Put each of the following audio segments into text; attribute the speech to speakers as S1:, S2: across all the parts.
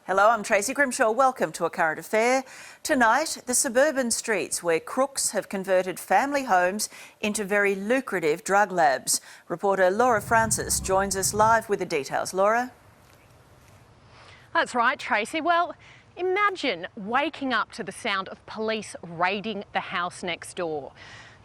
S1: Hello, I'm Tracy Grimshaw. Welcome to A Current Affair. Tonight, the suburban streets where crooks have converted family homes into very lucrative drug labs. Reporter Laura Francis joins us live with the details. Laura?
S2: That's right, Tracy. Well, imagine waking up to the sound of police raiding the house next door.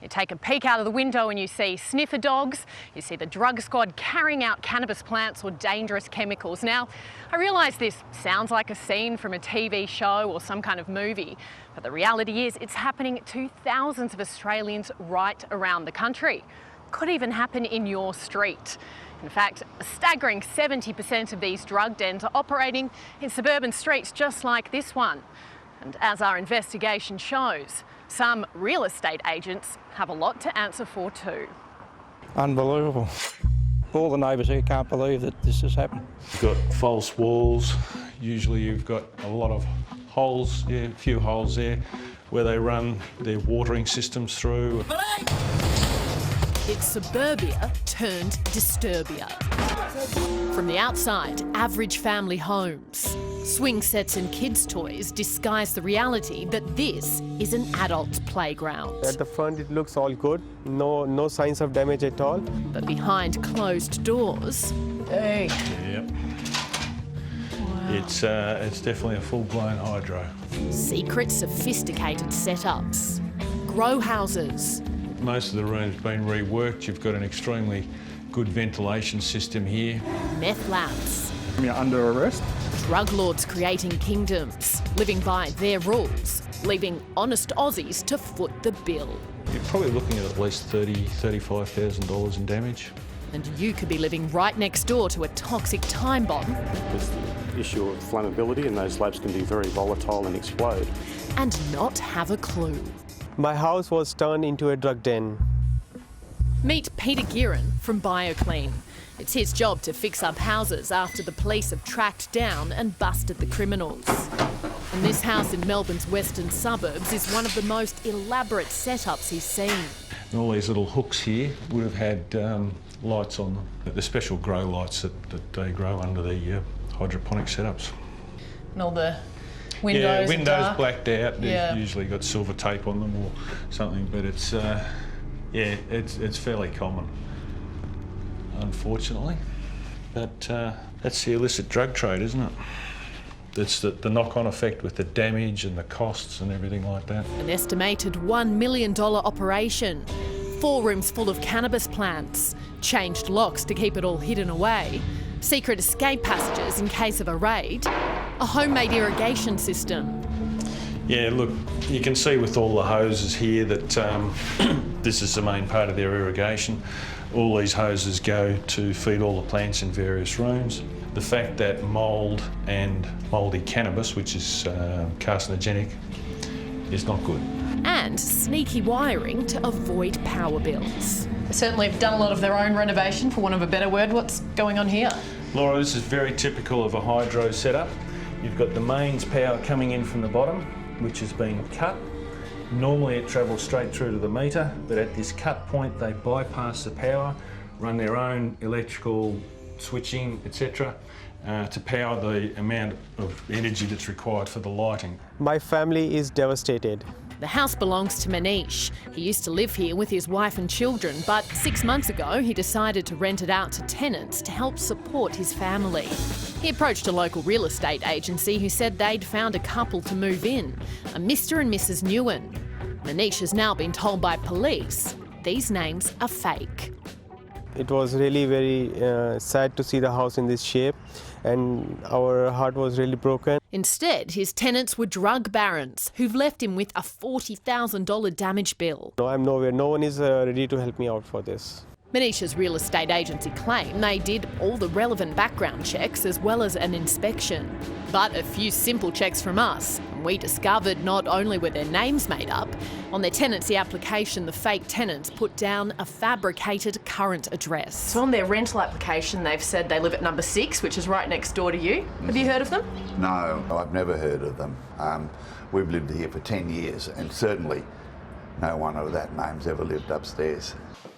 S2: You take a peek out of the window and you see sniffer dogs, you see the drug squad carrying out cannabis plants or dangerous chemicals. Now, I realise this sounds like a scene from a TV show or some kind of movie, but the reality is it's happening to thousands of Australians right around the country. Could even happen in your street. In fact, a staggering 70% of these drug dens are operating in suburban streets just like this one. And as our investigation shows, some real estate agents have a lot to answer for too.
S3: Unbelievable. All the neighbours here can't believe that this has happened.
S4: You've got false walls. Usually you've got a lot of holes, a few holes there, where they run their watering systems through.
S2: It's suburbia turned disturbia. From the outside, average family homes. Swing sets and kids' toys disguise the reality that this is an adult's playground.
S5: At the front it looks all good, no signs of damage at all.
S2: But behind closed doors... Hey.
S4: Yep.
S2: Wow.
S4: It's definitely a full-blown hydro.
S2: Secret, sophisticated setups. Grow houses.
S4: Most of the room's been reworked. You've got an extremely good ventilation system here.
S2: Meth labs.
S3: You're under arrest.
S2: Drug lords creating kingdoms, living by their rules, leaving honest Aussies to foot the bill.
S4: You're probably looking at least $35,000 in damage.
S2: And you could be living right next door to a toxic time bomb.
S6: There's the issue of flammability, and those labs can be very volatile and explode.
S2: And not have a clue.
S5: My house was turned into a drug den.
S2: Meet Peter Guerin from BioClean. It's his job to fix up houses after the police have tracked down and busted the criminals. And this house in Melbourne's western suburbs is one of the most elaborate setups he's seen.
S4: And all these little hooks here would have had lights on them. The special grow lights that they grow under the hydroponic setups.
S2: And all the windows
S4: windows
S2: dark.
S4: Blacked out. They've
S2: Yeah.
S4: usually got silver tape on them or something, but it's fairly common, unfortunately. But that's the illicit drug trade, isn't it? It's the knock-on effect with the damage and the costs and everything like that.
S2: An estimated $1 million operation. 4 rooms full of cannabis plants. Changed locks to keep it all hidden away. Secret escape passages in case of a raid. A homemade irrigation system.
S4: Yeah, look, you can see with all the hoses here that this is the main part of their irrigation. All these hoses go to feed all the plants in various rooms. The fact that mould and mouldy cannabis, which is carcinogenic, is not good.
S2: And sneaky wiring to avoid power bills.
S7: They certainly have done a lot of their own renovation, for want of a better word. What's going on here?
S4: Laura, this is very typical of a hydro setup. You've got the mains power coming in from the bottom, which has been cut. Normally it travels straight through to the meter, but at this cut point they bypass the power, run their own electrical switching, etc., to power the amount of energy that's required for the lighting.
S5: My family is devastated.
S2: The house belongs to Manish. He used to live here with his wife and children, but 6 months ago he decided to rent it out to tenants to help support his family. He approached a local real estate agency who said they'd found a couple to move in, a Mr and Mrs Newen. Manish has now been told by police these names are fake.
S5: It was really very sad to see the house in this shape, and our heart was really broken.
S2: Instead, his tenants were drug barons who've left him with a $40,000 damage bill.
S5: No, I'm nowhere. No one is ready to help me out for this.
S2: Manish's real estate agency claim they did all the relevant background checks as well as an inspection. But a few simple checks from us, and we discovered not only were their names made up, on their tenancy application the fake tenants put down a fabricated current address.
S7: So on their rental application, they've said they live at number 6, which is right next door to you. Have you heard of them?
S8: No, I've never heard of them. We've lived here for 10 years and certainly no one of that name's ever lived upstairs.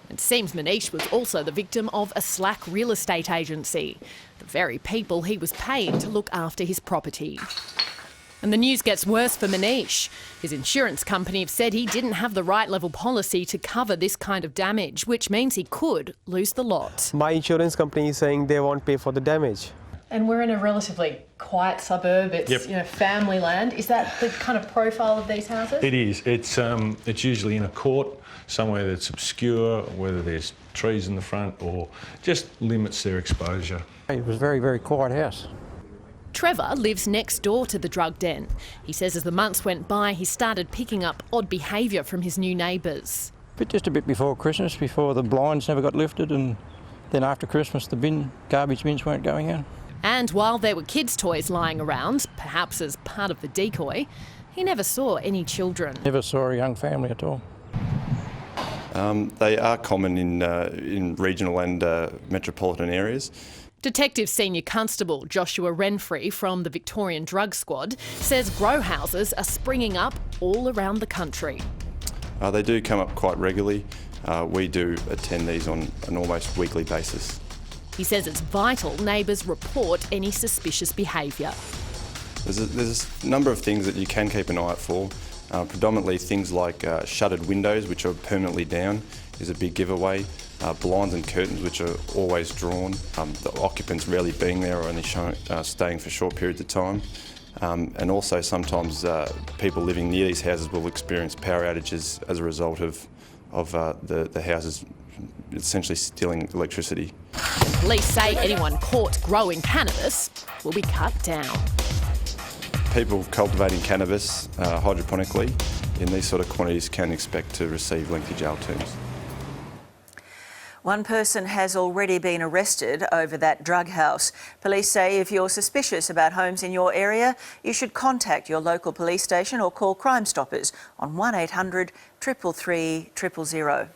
S7: It seems Manish was also the victim of a slack real estate agency, the very people he was paying to look after his property. And the news gets worse for Manish. His insurance company have said he didn't have the right level policy to cover this kind of damage, which means he could lose the lot.
S5: My insurance company is saying they won't pay for the damage.
S7: And we're in a relatively quiet suburb. It's family land. Is that the kind of profile of these houses?
S4: It is. It's usually in a court, somewhere that's obscure, whether there's trees in the front or just limits their exposure.
S3: It was a very, very quiet house.
S7: Trevor lives next door to the drug den. He says as the months went by, he started picking up odd behaviour from his new neighbours.
S3: But just a bit before Christmas, before the blinds never got lifted, and then after Christmas the garbage bins weren't going in.
S7: And while there were kids' toys lying around, perhaps as part of the decoy, he never saw any children.
S3: Never saw a young family at all.
S9: They are common in regional and metropolitan areas.
S7: Detective Senior Constable Joshua Renfrey from the Victorian Drug Squad says grow houses are springing up all around the country.
S9: They do come up quite regularly. We do attend these on an almost weekly basis.
S7: He says it's vital neighbours report any suspicious behaviour.
S9: There's a number of things that you can keep an eye out for. Predominantly things like shuttered windows, which are permanently down, is a big giveaway. Blinds and curtains, which are always drawn. The occupants rarely being there or only staying for short periods of time. And also sometimes people living near these houses will experience power outages as a result of the houses essentially stealing electricity.
S7: Police say anyone caught growing cannabis will be cut down.
S9: People cultivating cannabis hydroponically in these sort of quantities can expect to receive lengthy jail terms.
S1: One person has already been arrested over that drug house. Police say if you're suspicious about homes in your area, you should contact your local police station or call Crime Stoppers on 1800 333 000.